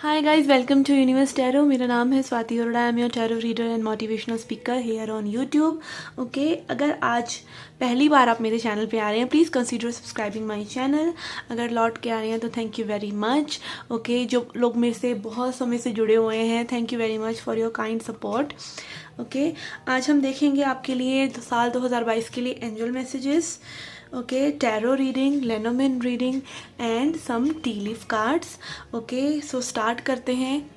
Hi guys, welcome to universe tarot. मेरा नाम है Swati Arora. I am your tarot reader and motivational speaker here on YouTube. Okay, अगर आज पहली बार आप मेरे चैनल पे आ रहे हैं, please consider subscribing my channel. अगर लौट के आ रहे हैं तो thank you very much. Okay, जो लोग मेरे से बहुत समय से जुड़े हुए हैं, thank you very much for your kind support. Okay, आज हम देखेंगे आपके लिए साल 2022 के लिए angel messages, okay, tarot reading, लेनोमेन reading and some tea leaf cards. Okay, so start करते हैं।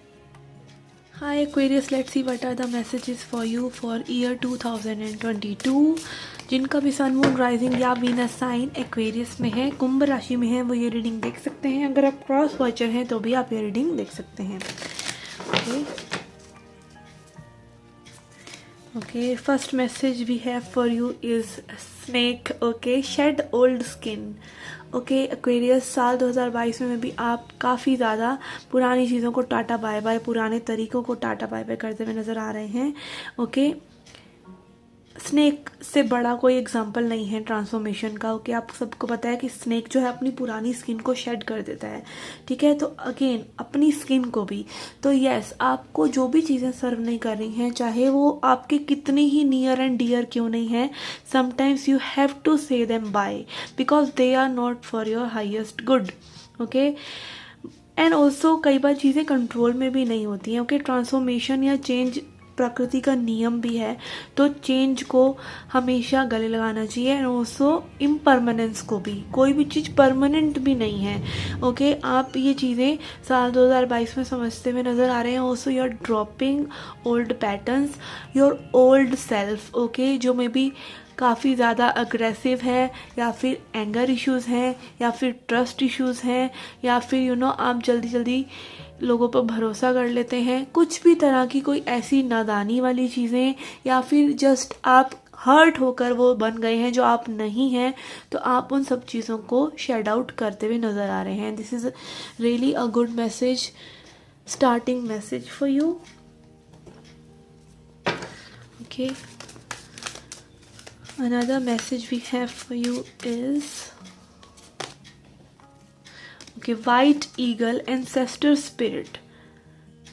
Hi Aquarius, let's see what are the messages for you for year 2022। जिनका भी सन, मून, राइजिंग या वीनस साइन एक्वेरियस में है, कुंभ राशि में है, वो ये रीडिंग देख सकते हैं। अगर आप क्रॉस वॉचर हैं तो भी आप ये रीडिंग देख सकते हैं। Okay, first message we have for you is snake. Okay, shed old skin. Okay Aquarius, साल 2022 में भी आप काफ़ी ज़्यादा पुरानी चीज़ों को टाटा बाय बाय, पुराने तरीकों को टाटा बाय बाय करते हुए नज़र आ रहे हैं। ओके, स्नेक से बड़ा कोई एग्जाम्पल नहीं है ट्रांसफॉर्मेशन का। ओके, आप सबको पता है कि स्नेक जो है अपनी पुरानी स्किन को शेड कर देता है। ठीक है, तो अगेन अपनी स्किन को भी। तो यस, आपको जो भी चीज़ें सर्व नहीं कर रही हैं, चाहे वो आपके कितनी ही नियर एंड डियर क्यों नहीं है, sometimes you have to say them bye because they are not for your highest good. Okay, and also कई बार चीज़ें कंट्रोल में भी नहीं होती हैं। ओके, ट्रांसफॉर्मेशन या चेंज प्रकृति का नियम भी है, तो चेंज को हमेशा गले लगाना चाहिए। एंड ऑल्सो इम्परमानेंस को भी, कोई भी चीज़ परमानेंट भी नहीं है। ओके, आप ये चीज़ें साल 2022 में समझते हुए नज़र आ रहे हैं। Also you are dropping old patterns, your old self. Okay, जो मे बी काफ़ी ज़्यादा अग्रेसिव है, या फिर एंगर इश्यूज़ हैं, या फिर ट्रस्ट इश्यूज़ हैं, या फिर आप जल्दी जल्दी लोगों पर भरोसा कर लेते हैं। कुछ भी तरह की कोई ऐसी नादानी वाली चीज़ें, या फिर जस्ट आप हर्ट होकर वो बन गए हैं जो आप नहीं हैं, तो आप उन सब चीज़ों को शेड आउट करते हुए नज़र आ रहे हैं। This is really a good message, starting message for you. Okay, another message we have for you is okay, white eagle, ancestor spirit,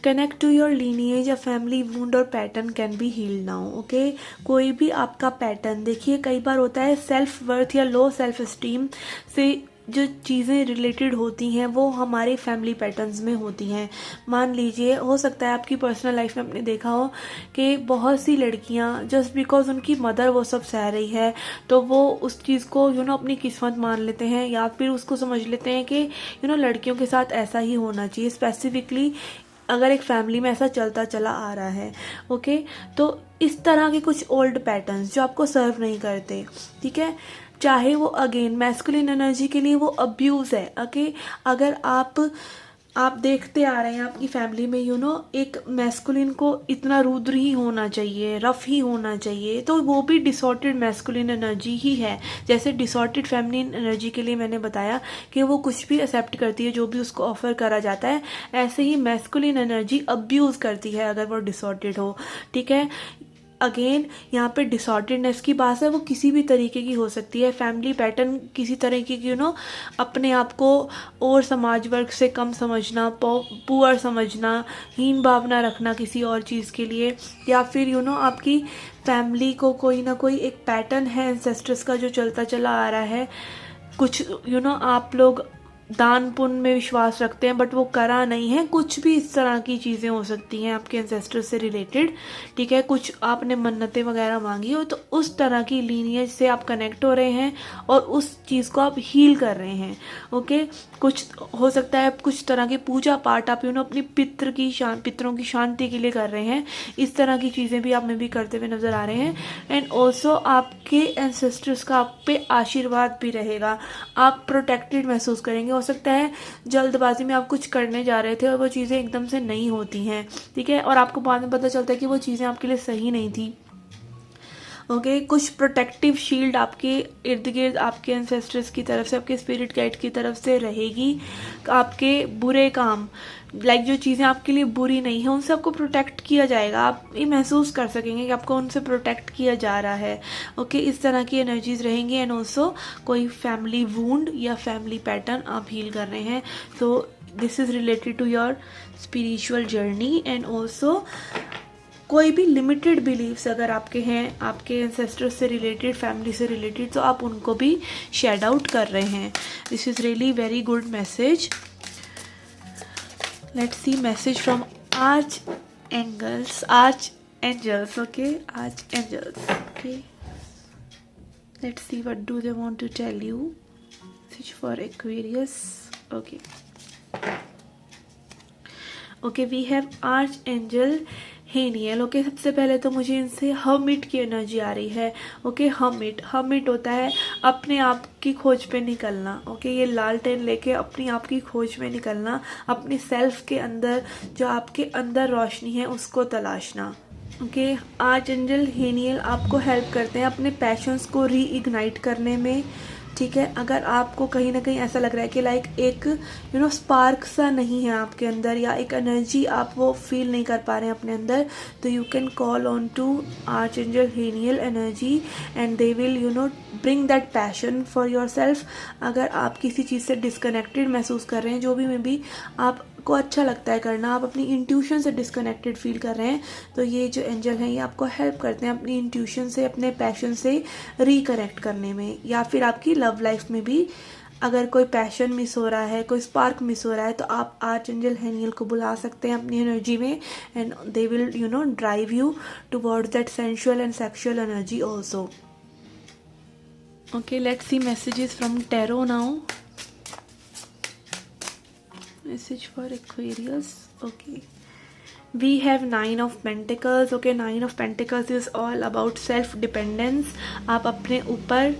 connect to your lineage, a family wound or pattern can be healed now. Okay, कोई भी आपका pattern, देखिए कई बार होता है self worth या low self esteem से जो चीज़ें रिलेटेड होती हैं वो हमारे फैमिली पैटर्न्स में होती हैं। मान लीजिए, हो सकता है आपकी पर्सनल लाइफ में आपने देखा हो कि बहुत सी लड़कियां जस्ट बिकॉज उनकी मदर वो सब सह रही है, तो वो उस चीज़ को अपनी किस्मत मान लेते हैं, या फिर उसको समझ लेते हैं कि लड़कियों के साथ ऐसा ही होना चाहिए। स्पेसिफिकली अगर एक फैमिली में ऐसा चलता चला आ रहा है। ओके, तो इस तरह के कुछ ओल्ड पैटर्न्स जो आपको सर्व नहीं करते, ठीक है, चाहे वो अगेन मैस्कुलिन एनर्जी के लिए वो अब्यूज़ है। ओके, अगर आप देखते आ रहे हैं आपकी फैमिली में एक मैस्कुलिन को इतना रुद्र ही होना चाहिए, रफ ही होना चाहिए, तो वो भी डिसऑर्टेड मैस्कुलिन एनर्जी ही है। जैसे डिसऑर्टेड फेमिनिन एनर्जी के लिए मैंने बताया कि वो कुछ भी एक्सेप्ट करती है जो भी उसको ऑफर करा जाता है, ऐसे ही मैस्कुलिन एनर्जी अब्यूज़ करती है अगर वो डिसऑर्टेड हो। ठीक है, अगेन यहाँ पे डिसऑर्डरनेस की बात है, वो किसी भी तरीके की हो सकती है। फैमिली पैटर्न किसी तरीके की अपने आप को और समाज वर्ग से कम समझना, पुअर समझना, हीन भावना रखना किसी और चीज़ के लिए, या फिर आपकी फैमिली को कोई ना कोई एक पैटर्न है एंसेस्टर्स का जो चलता चला आ रहा है। कुछ आप लोग दान पुण्य में विश्वास रखते हैं बट वो करा नहीं है, कुछ भी इस तरह की चीज़ें हो सकती हैं आपके एंसेस्टर्स से रिलेटेड। ठीक है, कुछ आपने मन्नतें वगैरह मांगी हो, तो उस तरह की लीनियज से आप कनेक्ट हो रहे हैं और उस चीज़ को आप हील कर रहे हैं। ओके, कुछ हो सकता है कुछ तरह की पूजा पाठ आप अपनी पितरों की शांति के लिए कर रहे हैं। इस तरह की चीज़ें भी आप में भी करते हुए नज़र आ रहे हैं। एंड ऑल्सो आपके एंसेस्टर्स का आप पे आशीर्वाद भी रहेगा, आप प्रोटेक्टेड महसूस करेंगे। हो सकता है जल्दबाजी में आप कुछ करने जा रहे थे और वो चीज़ें एकदम से नहीं होती हैं, ठीक है, और आपको बाद में पता चलता है कि वो चीज़ें आपके लिए सही नहीं थी। ओके, कुछ प्रोटेक्टिव शील्ड आपके इर्द गिर्द आपके एंसेस्टर्स की तरफ से, आपके स्पिरिट गाइड की तरफ से रहेगी। आपके बुरे काम, जो चीज़ें आपके लिए बुरी नहीं है, उनसे आपको प्रोटेक्ट किया जाएगा। आप ये महसूस कर सकेंगे कि आपको उनसे प्रोटेक्ट किया जा रहा है। ओके, इस तरह की एनर्जीज रहेंगी। एंड ऑल्सो कोई फैमिली वूंड या फैमिली पैटर्न आप हील कर रहे हैं, तो this is related to your spiritual journey and also कोई भी लिमिटेड बिलीव्स अगर आपके हैं, आपके एंसेस्टर्स से रिलेटेड, फैमिली से रिलेटेड, तो आप उनको भी शेड आउट कर रहे हैं. This is really very good message. Let's see message from arch angels, okay, archangels, okay. Let's see what do they want to tell you. Message for Aquarius, okay. Okay, we have Archangel Haniel. Okay, सबसे पहले तो मुझे इनसे hermit की energy आ रही है. Okay, hermit होता है अपने आप की खोज पे निकलना. ओके, ये लालटेन लेके अपनी आप की खोज में निकलना, अपने सेल्फ के अंदर जो आपके अंदर रोशनी है उसको तलाशना. ओके, आर्चएंजल हेनियल आपको हेल्प करते हैं अपने पैशंस को रीइग्नाइट करने में. ठीक है, अगर आपको कहीं ना कहीं ऐसा लग रहा है कि लाइक एक स्पार्क सा नहीं है आपके अंदर, या एक एनर्जी आप वो फील नहीं कर पा रहे हैं अपने अंदर, तो you can call on to Archangel Haniel energy and they will bring that passion for your self. अगर आप किसी चीज़ से डिस्कनेक्टेड महसूस कर रहे हैं, जो भी मे बी आपको अच्छा लगता है करना, आप अपनी इंट्यूशन से डिस्कनेक्टेड फील कर रहे हैं, तो ये जो एंजल हैं ये आपको हेल्प करते हैं अपनी इंट्यूशन से, अपने पैशन से रिकनेक्ट करने में. या फिर आपकी लव लाइफ में भी अगर कोई पैशन मिस हो रहा है, कोई स्पार्क मिस हो रहा है, तो आप आर्चएंजल हेनियल को बुला सकते हैं अपनी एनर्जी में and they will drive you towards that sensual and sexual energy also. Okay, let's see messages from tarot now. Message for Aquarius. Okay, we have 9 of Pentacles. Okay, 9 of Pentacles is all about self dependence. आप अपने ऊपर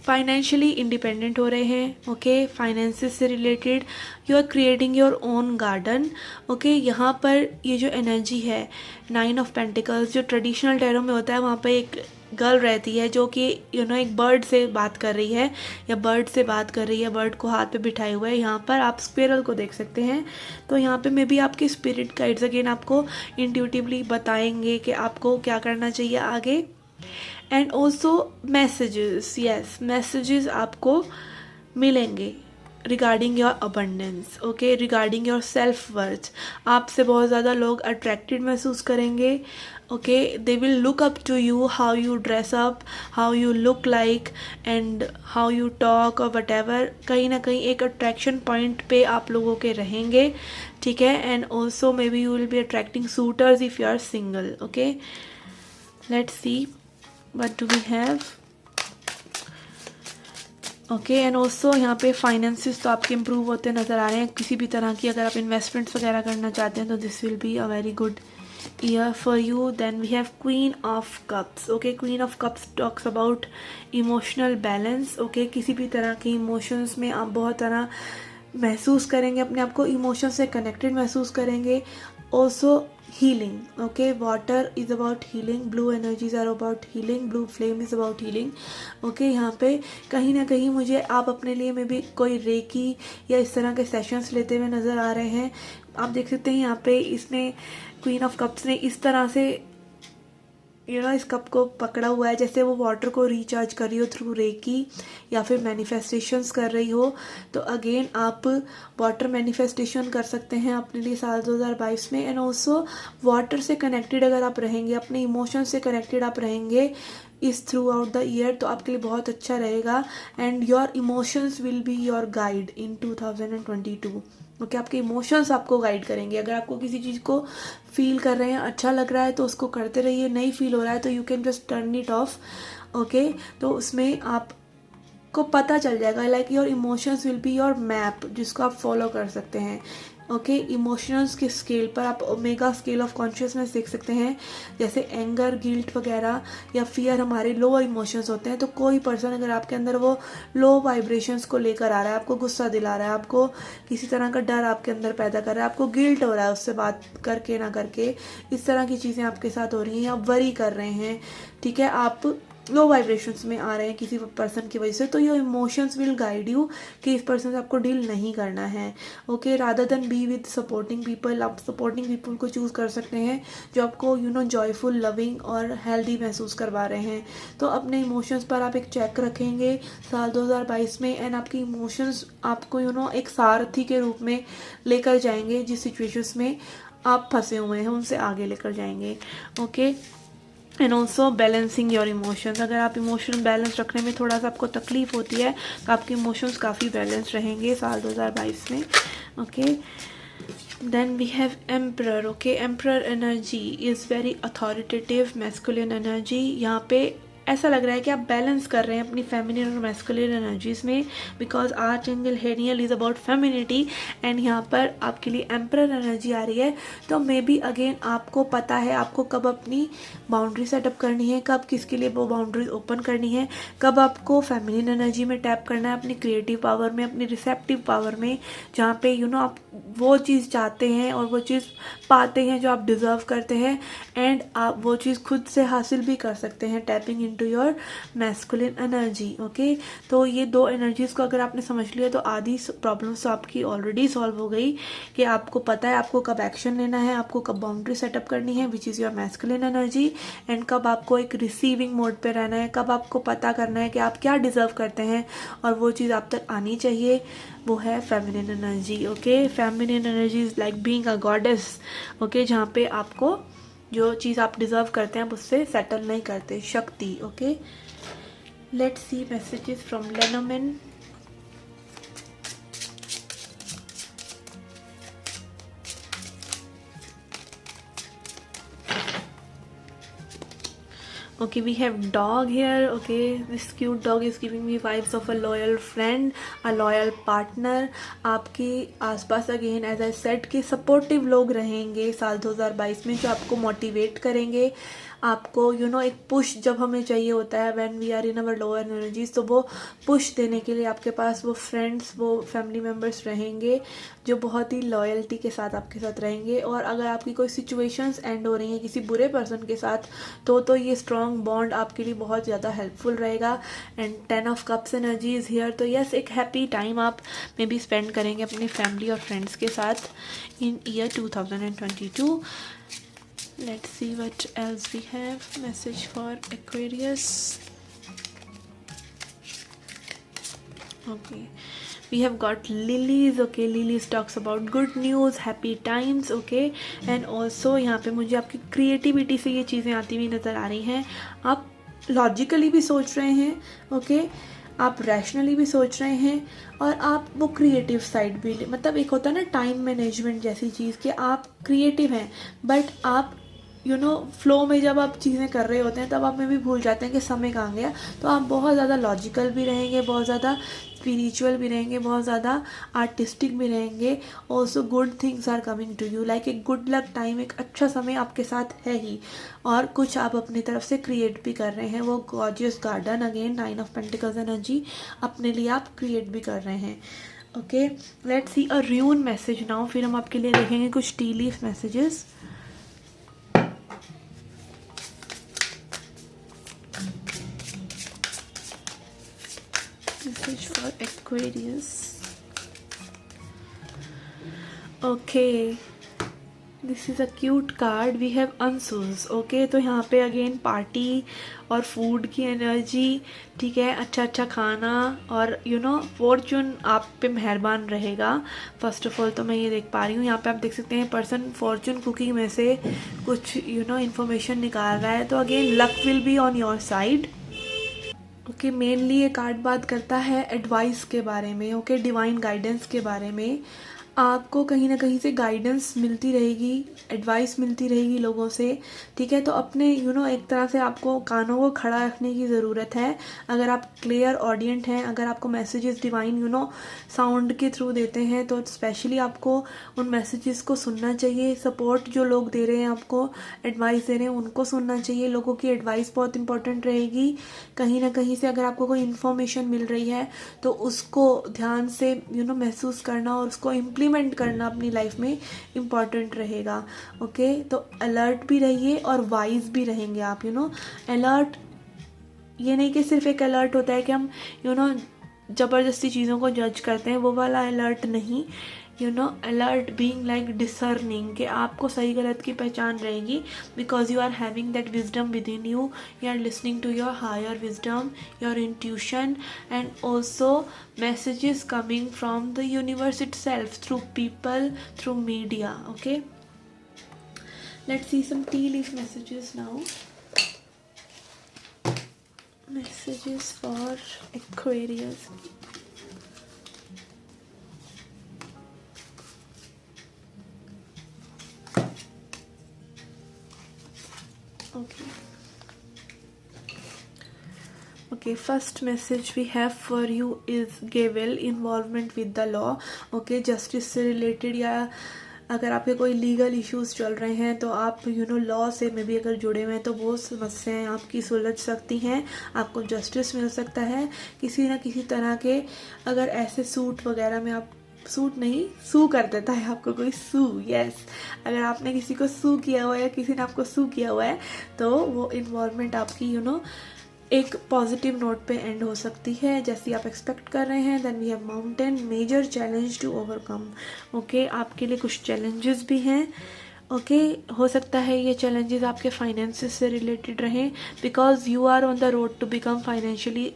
financially independent हो रहे हैं. Okay, finances से related you are creating your own garden. Okay, यहाँ पर ये जो एनर्जी है 9 ऑफ पेंटिकल्स, जो ट्रेडिशनल टैरो में होता है, वहाँ पर एक गर्ल रहती है जो कि एक बर्ड से बात कर रही है, या बर्ड से बात कर रही है, बर्ड को हाथ पे बिठाए हुए है. यहाँ पर आप स्क्विरल को देख सकते हैं. तो यहाँ पे मे बी आपके स्पिरिट गाइड्स अगेन आपको इंट्यूटिवली बताएंगे कि आपको क्या करना चाहिए आगे. And also messages, yes, messages आपको मिलेंगे regarding your abundance. Okay, regarding your self worth. आपसे बहुत ज़्यादा लोग अट्रैक्टेड महसूस करेंगे. Okay, they will look up to you, how you dress up, how you look like and how you talk और whatever. कहीं ना कहीं एक अट्रैक्शन पॉइंट पे आप लोगों के रहेंगे. ठीक है, and also maybe you will be attracting suitors if you are single. Okay, let's see what do we have. Okay, and also यहाँ पे फाइनेंसिस तो आपके इम्प्रूव होते नज़र आ रहे हैं. किसी भी तरह की अगर आप इन्वेस्टमेंट्स वगैरह करना चाहते हैं तो this will be a very good year for you. Then we have queen of cups. Okay, queen of cups talks about emotional balance. Okay, किसी भी तरह के इमोशंस में आप बहुत तरह महसूस करेंगे, अपने आप को इमोशन से कनेक्टेड महसूस करेंगे. Also healing. Okay, water is about healing, blue energies are about healing, blue flame is about healing. Okay, यहाँ पे कहीं ना कहीं मुझे आप अपने लिए में भी कोई रेकी या इस तरह के सेशंस लेते हुए नज़र आ रहे हैं. आप देख सकते हैं यहाँ पे इसने क्वीन ऑफ कप्स ने इस तरह से इस कप को पकड़ा हुआ है जैसे वो वाटर को रिचार्ज कर रही हो थ्रू रेकी या फिर मैनिफेस्टेशंस कर रही हो. तो अगेन आप वाटर मैनिफेस्टेशन कर सकते हैं अपने लिए साल 2022 में. एंड ऑल्सो वाटर से कनेक्टेड अगर आप रहेंगे, अपने इमोशन से कनेक्टेड आप रहेंगे इस थ्रू आउट द ईयर, तो आपके लिए बहुत अच्छा रहेगा. And your emotions will be your guide in 2022. Okay, आपके इमोशंस आपको गाइड करेंगे. अगर आपको किसी चीज़ को फील कर रहे हैं, अच्छा लग रहा है तो उसको करते रहिए. नहीं फील हो रहा है तो you can just turn it of. Okay, तो उसमें आपको पता चल जाएगा like your emotions will be your map, जिसको आप फॉलो कर सकते हैं. ओके, इमोशंस के स्केल पर आप ओमेगा स्केल ऑफ कॉन्शियसनेस देख सकते हैं. जैसे एंगर, गिल्ट वगैरह या फियर हमारे लो इमोशंस होते हैं. तो कोई पर्सन अगर आपके अंदर वो लो वाइब्रेशंस को लेकर आ रहा है, आपको गुस्सा दिला रहा है, आपको किसी तरह का डर आपके अंदर पैदा कर रहा है, आपको गिल्ट हो रहा है उससे बात करके ना करके, इस तरह की चीज़ें आपके साथ हो रही हैं, आप वरी कर रहे हैं. ठीक है, आप लो वाइब्रेशंस में आ रहे हैं किसी पर्सन की वजह से, तो your emotions will guide you कि इस पर्सन से आपको डील नहीं करना है। Okay, rather than be with supporting people, आप सपोर्टिंग पीपल को चूज़ कर सकते हैं जो आपको जॉयफुल, लविंग और हेल्दी महसूस करवा रहे हैं। तो अपने इमोशंस पर आप एक चेक रखेंगे साल 2022 में, एंड आपके इमोशंस आपको एक सारथी के रूप में लेकर जाएंगे, जिस सिचुएशंस में आप फंसे हुए हैं उनसे आगे लेकर जाएंगे। Okay, and also balancing your emotions, अगर आप इमोशन बैलेंस रखने में थोड़ा सा आपको तकलीफ होती है तो आपके इमोशंस काफ़ी बैलेंस रहेंगे साल 2022 में। Okay, then we have emperor. Okay, emperor energy is very authoritative masculine energy. यहाँ पे ऐसा लग रहा है कि आप बैलेंस कर रहे हैं अपनी फेमिनिन और मैस्कुलिन एनर्जीज में, because Archangel Haniel is about femininity, and यहाँ पर आपके लिए एम्परर एनर्जी आ रही है। तो मे बी अगेन आपको पता है आपको कब अपनी बाउंड्री सेटअप करनी है, कब किसके लिए वो बाउंड्रीज ओपन करनी है, कब आपको फेमिनिन एनर्जी में टैप करना है, अपनी क्रिएटिव पावर में, अपनी रिसेप्टिव पावर में, जहाँ पे आप वो चीज़ चाहते हैं और वो चीज़ पाते हैं जो आप डिज़र्व करते हैं, एंड आप वो चीज़ खुद से हासिल भी कर सकते हैं, tapping into your masculine energy. Okay, तो ये दो एनर्जीज़ को अगर आपने समझ लिया तो आधी प्रॉब्लम्स तो आपकी ऑलरेडी सॉल्व हो गई, कि आपको पता है आपको कब एक्शन लेना है, आपको कब बाउंड्री सेटअप करनी है which is your masculine energy, and कब आपको एक रिसीविंग मोड पे रहना है, कब आपको पता करना है कि आप क्या डिज़र्व करते हैं और वो चीज़ आप तक आनी चाहिए, वो है feminine energy. Okay, feminine energy is like being a goddess. Okay, जहाँ पे आपको जो चीज़ आप डिज़र्व करते हैं आप उससे सेटल नहीं करते, शक्ति। Okay, let's see messages from लेनोमेन। Okay, we have dog here. Okay, this cute dog is giving me vibes of a loyal friend, a loyal partner. आपके आसपास अगेन एज आई सेड कि सपोर्टिव लोग रहेंगे साल 2022 में, जो आपको मोटिवेट करेंगे, आपको एक पुश जब हमें चाहिए होता है when we are in our lower energies, तो वो पुश देने के लिए आपके पास वो फ्रेंड्स, वो फैमिली मेम्बर्स रहेंगे जो बहुत ही लॉयल्टी के साथ आपके साथ रहेंगे। और अगर आपकी कोई सिचुएशंस एंड हो रही हैं किसी बुरे पर्सन के साथ, तो ये स्ट्रॉन्ग बॉन्ड आपके लिए बहुत ज़्यादा हेल्पफुल रहेगा। And 10 of cups energy is here, तो यस, एक हैप्पी टाइम आप मे बी स्पेंड करेंगे अपनी फैमिली और फ्रेंड्स के साथ इन year 2022। Let's see what else we have. Message for Aquarius. Okay, we have got lilies. Okay, lilies talks about good news, happy times. Okay, and also यहाँ पे मुझे आपकी creativity से ये चीज़ें आती हुई नज़र आ रही हैं। आप लॉजिकली भी सोच रहे हैं, ओके, आप रैशनली भी सोच रहे हैं, और आप वो क्रिएटिव साइड भी, मतलब एक होता है ना टाइम मैनेजमेंट जैसी चीज़, कि आप क्रिएटिव हैं बट आप फ्लो में जब आप चीज़ें कर रहे होते हैं तब आप में भी भूल जाते हैं कि समय कहाँ गया। तो आप बहुत ज़्यादा लॉजिकल भी रहेंगे, बहुत ज़्यादा स्पिरिचुअल भी रहेंगे, बहुत ज़्यादा आर्टिस्टिक भी रहेंगे। Also good things are coming to you, like एक गुड लक टाइम, एक अच्छा समय आपके साथ है ही, और कुछ आप अपनी तरफ से क्रिएट भी कर रहे हैं। वो gorgeous garden, again 9 of pentacles energy, अपने लिए आप क्रिएट भी कर रहे हैं। Okay, let's C a ruin message now, फिर हम आपके लिए देखेंगे कुछ T leaf messages. Message for Aquarius. Okay, this is a cute card. We have Ansus. Okay, तो यहाँ पे अगेन पार्टी और फूड की एनर्जी, ठीक है, अच्छा अच्छा खाना, और फॉर्चून आप पे मेहरबान रहेगा। फर्स्ट ऑफ ऑल तो मैं ये देख पा रही हूँ, यहाँ पे आप देख सकते हैं पर्सन फॉर्चून कुकिंग में से कुछ इन्फॉर्मेशन निकाल रहा है, तो again luck will be on your side. Okay, mainly ये कार्ड बात करता है एडवाइस के बारे में। ओके, डिवाइन गाइडेंस के बारे में। आपको कहीं ना कहीं से गाइडेंस मिलती रहेगी, एडवाइस मिलती रहेगी लोगों से, ठीक है। तो अपने एक तरह से आपको कानों को खड़ा रखने की ज़रूरत है। अगर आप क्लियर ऑडियंट हैं, अगर आपको मैसेजेस डिवाइन साउंड के थ्रू देते हैं, तो स्पेशली आपको उन मैसेजेस को सुनना चाहिए। सपोर्ट जो लोग दे रहे हैं, आपको एडवाइस दे रहे हैं, उनको सुनना चाहिए। लोगों की एडवाइस बहुत इंपॉर्टेंट रहेगी। कहीं ना कहीं से अगर आपको कोई इन्फॉर्मेशन मिल रही है तो उसको ध्यान से महसूस करना और उसको इम्प्लीमेंट करना अपनी लाइफ में इम्पॉर्टेंट रहेगा। ओके, तो अलर्ट भी रहिए और वाइज भी रहेंगे आप। अलर्ट ये नहीं कि सिर्फ एक अलर्ट होता है कि हम ज़बरदस्ती चीज़ों को जज करते हैं, वो वाला अलर्ट नहीं। अलर्ट बीइंग लाइक डिसर्निंग, कि आपको सही गलत की पहचान रहेगी, because you are having that wisdom within you are listening to your higher wisdom, your intuition, and also messages coming from the universe itself through people, through media. Okay, let's see some tea leaf messages now. Messages for Aquarius. Okay, first message we have for you is Gavel, involvement with the law. Okay, justice से related, या अगर आपके कोई legal issues चल रहे हैं तो आप लॉ से में भी अगर जुड़े हुए हैं तो वो समस्याएं आपकी सुलझ सकती हैं, आपको जस्टिस मिल सकता है किसी ना किसी तरह के। अगर ऐसे सूट वगैरह में आप सूट नहीं सू कर देता है आपको कोई सू, यस, अगर आपने किसी को सू किया हुआ है या किसी ने आपको सू किया हुआ है तो वो इन्वॉल्वमेंट आपकी एक पॉजिटिव नोट पे एंड हो सकती है जैसी आप एक्सपेक्ट कर रहे हैं। Then we have mountain, major challenge to overcome. Okay, आपके लिए कुछ चैलेंजेस भी हैं। ओके, हो सकता है ये चैलेंजेस आपके फाइनेंसेस से रिलेटेड रहें, because you are on the road to become financially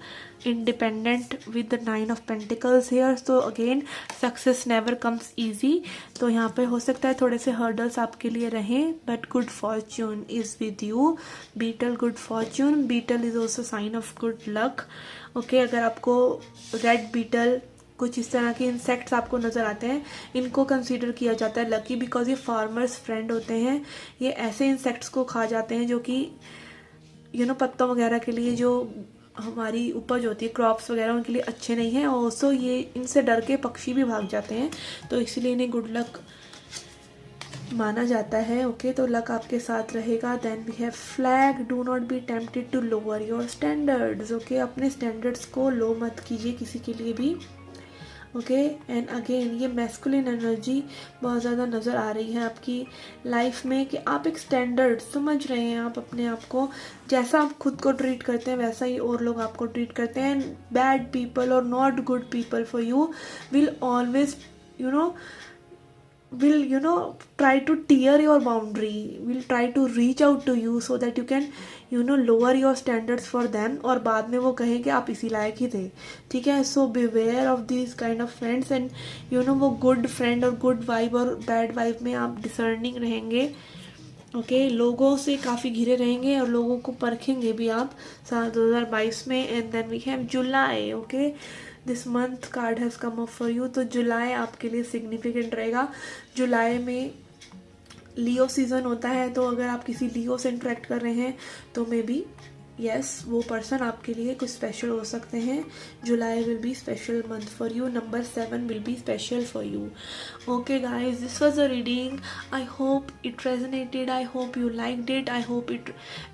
independent with the 9 of pentacles here. तो again success never comes easy, तो यहाँ पे हो सकता है थोड़े से हर्डल्स आपके लिए रहें, but good fortune is with you. Beetle, good fortune, beetle is also sign of good luck. Okay, अगर आपको रेड बीटल, कुछ इस तरह के इंसेक्ट्स आपको नज़र आते हैं, इनको कंसीडर किया जाता है लकी, बिकॉज ये फार्मर्स फ्रेंड होते हैं। ये ऐसे इंसेक्ट्स को खा जाते हैं जो कि पत्तों वगैरह के लिए, जो हमारी उपज होती है क्रॉप्स वगैरह, उनके लिए अच्छे नहीं हैं। और ऑल्सो ये इनसे डर के पक्षी भी भाग जाते हैं, तो इसलिए इन्हें गुड लक माना जाता है। ओके, तो लक आपके साथ रहेगा। Then we have flag, do not be tempted to lower your standards. Okay, अपने स्टैंडर्ड्स को लो मत कीजिए किसी के लिए भी। ओके, एंड अगेन ये मैस्कुलिन एनर्जी बहुत ज़्यादा नज़र आ रही है आपकी लाइफ में, कि आप एक स्टैंडर्ड समझ रहे हैं, आप अपने आप को, जैसा आप खुद को ट्रीट करते हैं वैसा ही और लोग आपको ट्रीट करते हैं। बैड पीपल और not good people for you will always try to tear your boundary, will try to reach out to you so that you can lower your standards for them, और बाद में वो कहें कि आप इसी लायक ही थे। ठीक है, सो beware of these kind of friends, and वो गुड फ्रेंड और गुड वाइब और बैड वाइब में आप डिसर्निंग रहेंगे। ओके, लोगों से काफ़ी घिरे रहेंगे और लोगों को परखेंगे भी आप साल 2022 में। And then we have July. Okay, this month card has come up for you, तो जुलाई आपके लिए सिग्निफिकेंट रहेगा। जुलाई में लियो सीज़न होता है, तो अगर आप किसी लियो से इंटरेक्ट कर रहे हैं तो मे बी यस, वो पर्सन आपके लिए कुछ स्पेशल हो सकते हैं। July will be special month for you. Number 7 will be special for you. Okay guys, this was a reading. I hope it resonated. I hope you liked it. I hope it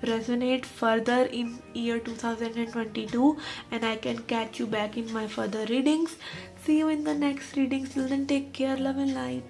resonate further in year 2022, and I can catch you back in my further readings. See you in the next readings. Till then, take care, love and light.